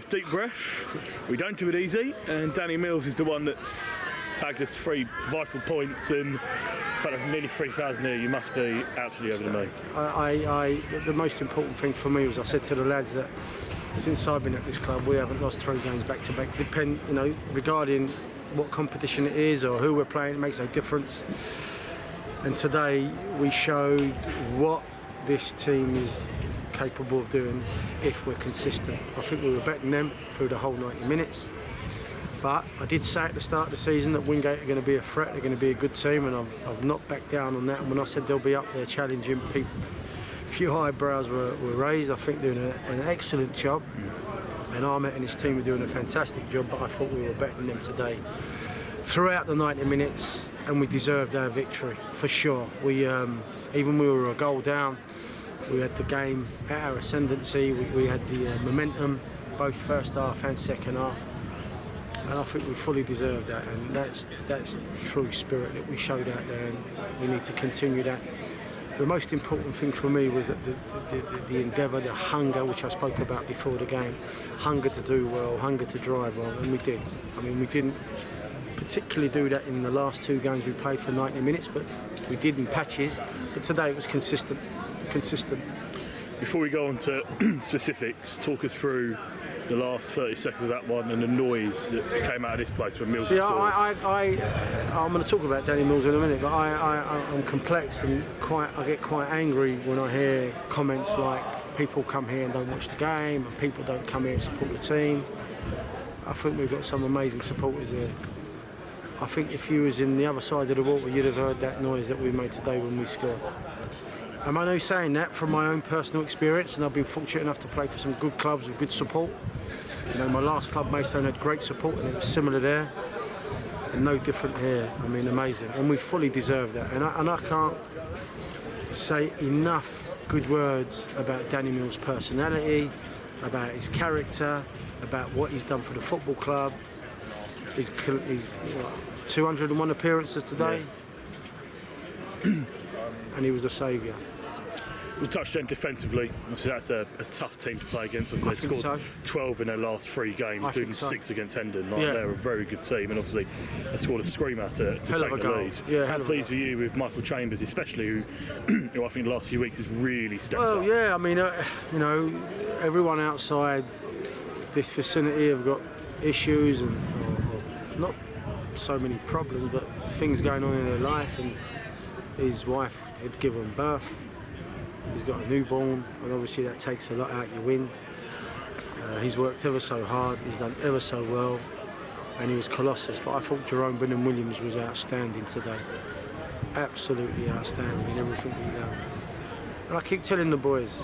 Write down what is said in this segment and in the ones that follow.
Deep breath. We don't do it easy, and Danny Mills is the one that's bagged us 3 vital points, and in front of nearly 3,000 here, you must be absolutely over the moon. The most important thing for me was I said to the lads that since I've been at this club, we haven't lost 3 games back to back. Regarding what competition it is or who we're playing, it makes no difference. And today we showed what this team is capable of doing if we're consistent. I think we were better than them through the whole 90 minutes. But I did say at the start of the season that Wingate are going to be a threat, they're going to be a good team, and I've not backed down on that. And when I said they'll be up there challenging people, a few eyebrows were raised. I think they're doing an excellent job. And Ahmet and his team are doing a fantastic job, but I thought we were better than them today throughout the 90 minutes, and we deserved our victory for sure. Even we were a goal down, we had the game at our ascendancy. We had the momentum, both first half and second half, and I think we fully deserved that. And that's true spirit that we showed out there, and we need to continue that. The most important thing for me was that the endeavour, the hunger, which I spoke about before the game, hunger to do well, hunger to drive on, and we did. I mean, we didn't particularly do that in the last 2 games we played for 90 minutes, but we did in patches. But today it was consistent. Before we go on to specifics, talk us through the last 30 seconds of that one and the noise that came out of this place when Mills scored. I'm going to talk about Danny Mills in a minute, but I'm complex, and I get quite angry when I hear comments like people come here and don't watch the game, and people don't come here and support the team. I think we've got some amazing supporters here. I think if you was in the other side of the water, you'd have heard that noise that we made today when we scored. Am I now saying that from my own personal experience, and I've been fortunate enough to play for some good clubs with good support. My last club, Maidstone, had great support, and it was similar there, and no different here. I mean, amazing, and we fully deserve that. And I can't say enough good words about Danny Mills' personality, about his character, about what he's done for the football club. He's 201 appearances today, and he was a saviour. We touched on defensively. Obviously, that's a tough team to play against. Obviously, they scored 12 in their last 3 games, including 6 against Hendon. They're a very good team, and obviously they scored a screamer to take the lead. Yeah, how pleased were you with Michael Chambers, especially who I think the last few weeks has really stepped up? Well, yeah, I mean, everyone outside this vicinity have got issues and not so many problems, but things going on in their life. And his wife had given birth. He's got a newborn, and obviously that takes a lot out your wind. He's worked ever so hard, he's done ever so well, and he was colossus. But I thought Jerome Benham-Williams was outstanding today. Absolutely outstanding in everything he done. And I keep telling the boys,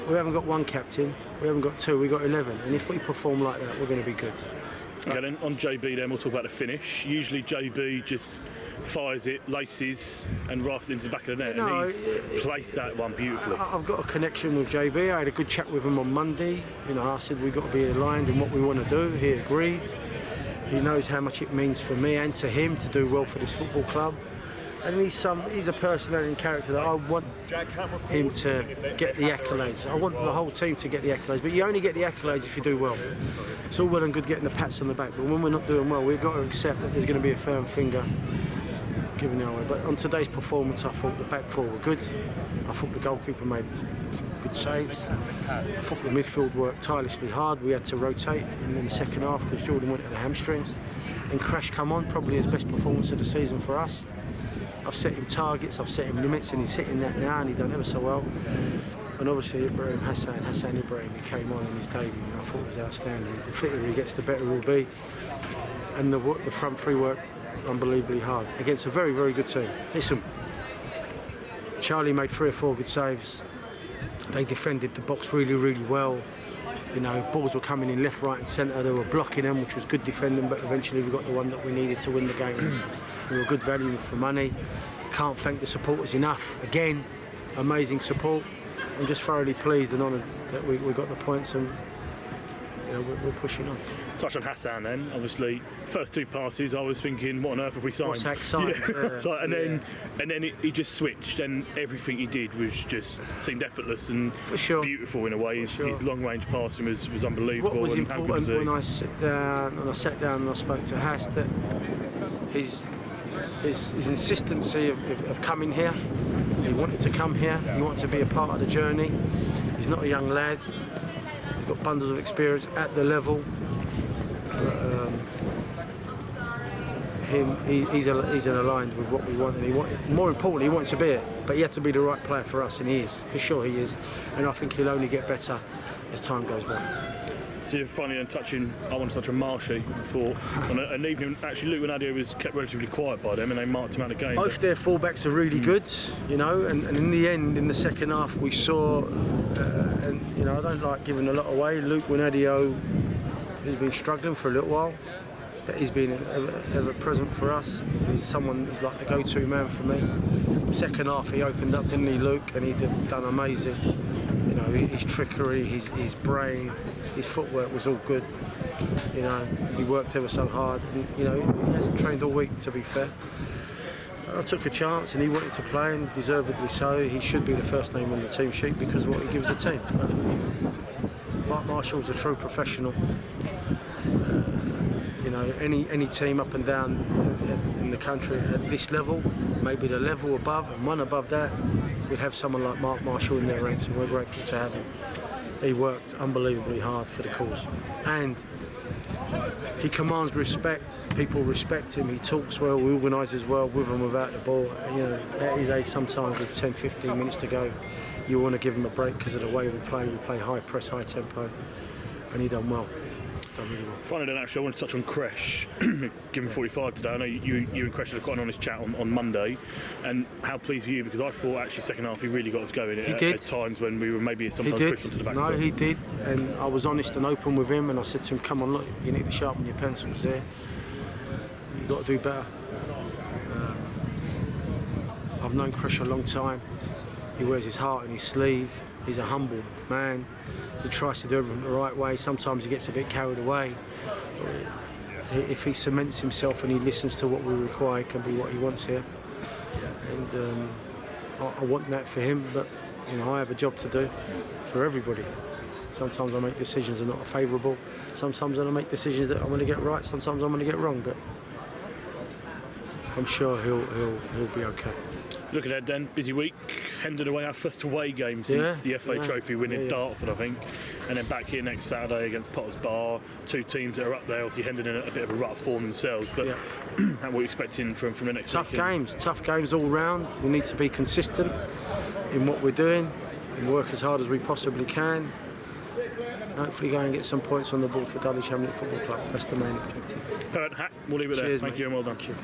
we haven't got 1 captain, we haven't got 2, we've got 11. And if we perform like that, we're going to be good. Okay, then on JB then we'll talk about the finish. Usually JB just fires it, laces and rafts into the back of the net, and he's placed that one beautifully. I've got a connection with JB. I had a good chat with him on Monday. I said we've got to be aligned in what we want to do. He agreed. He knows how much it means for me and to him to do well for this football club. And he's a personality and character that I want him to get the accolades. I want the whole team to get the accolades, but you only get the accolades if you do well. It's all well and good getting the pats on the back, but when we're not doing well, we've got to accept that there's going to be a firm finger given our way. But on today's performance, I thought the back 4 were good. I thought the goalkeeper made some good saves. I thought the midfield worked tirelessly hard. We had to rotate in the second half because Jordan went to the hamstring. And Crash come on, probably his best performance of the season for us. I've set him targets, I've set him limits, and he's hitting that now, and he's done ever so well. And obviously Hassan Ibrahim, he came on in his debut, and I thought it was outstanding. The fitter he gets, the better he'll be. And the front 3 worked unbelievably hard against a very, very good team. Listen, Charlie made 3 or 4 good saves. They defended the box really, really well. Balls were coming in left, right and centre. They were blocking them, which was good defending, but eventually we got the one that we needed to win the game. We were good value for money. Can't thank the supporters enough. Again, amazing support. I'm just thoroughly pleased and honoured that we got the points, and we're pushing on. Touch on Hakan then. Obviously, first 2 passes, I was thinking, what on earth have we signed? What's that signed? And then he just switched, and everything he did was just seemed effortless and beautiful in a way. His long range passing was unbelievable. What was and important when I sat down and I spoke to Has, that his insistency of coming here. He wanted to come here. He wanted to be a part of the journey. He's not a young lad. He's got bundles of experience at the level. But, he's aligned with what we want, and more importantly, he wants to be it. But he had to be the right player for us, and he is. For sure, he is. And I think he'll only get better as time goes by. So finally, I want to touch on Marshy. For on an evening, actually, Luke Winadio was kept relatively quiet by them, and they marked him out of the game. Both their fullbacks are really good, and in the end, in the second half, we saw, and I don't like giving a lot away. Luke Winadio has been struggling for a little while, but he's been ever present for us. He's someone who's like the go-to man for me. Second half, he opened up, didn't he, Luke? And he done amazing. His trickery, his brain, his footwork was all good. He worked ever so hard. And, he hasn't trained all week, to be fair. I took a chance, and he wanted to play, and deservedly so. He should be the first name on the team sheet because of what he gives the team. Mark Marshall's a true professional. Any team up and down in the country at this level, maybe the level above and one above that, would have someone like Mark Marshall in their ranks, and we're grateful to have him. He worked unbelievably hard for the cause, and he commands respect. People respect him. He talks well, he organises well, with and without the ball. At his age, sometimes with 10-15 minutes to go, you want to give him a break because of the way we play. We play high press, high tempo, and he done well. Really well. Finally, then, actually, I want to touch on Kresh. Given 45 today, I know you and Kresh had quite an honest chat on Monday, and how pleased were you? Because I thought actually second half he really got us going at times when we were maybe sometimes pushed onto the back foot. No, he did, and I was honest and open with him, and I said to him, "Come on, look, you need to sharpen your pencils there. You've got to do better." I've known Kresh a long time. He wears his heart in his sleeve. He's a humble man. He tries to do everything the right way. Sometimes he gets a bit carried away. If he cements himself and he listens to what we require, it can be what he wants here. And I want that for him, but I have a job to do for everybody. Sometimes I make decisions that are not favourable. Sometimes I make decisions that I'm going to get right. Sometimes I'm going to get wrong, but I'm sure he'll be okay. Looking ahead then, busy week. Hendon away, our first away game since the FA Trophy win in Dartford, I think. And then back here next Saturday against Potters Bar. 2 teams that are up there. Obviously, Hendon in a bit of a rut of form themselves. But what are we expecting from the next weekend? Tough games all round. We need to be consistent in what we're doing and work as hard as we possibly can. Hopefully go and get some points on the board for Dulwich Hamlet Football Club. That's the main objective. We'll leave it there. Thank you and well done. Thank you.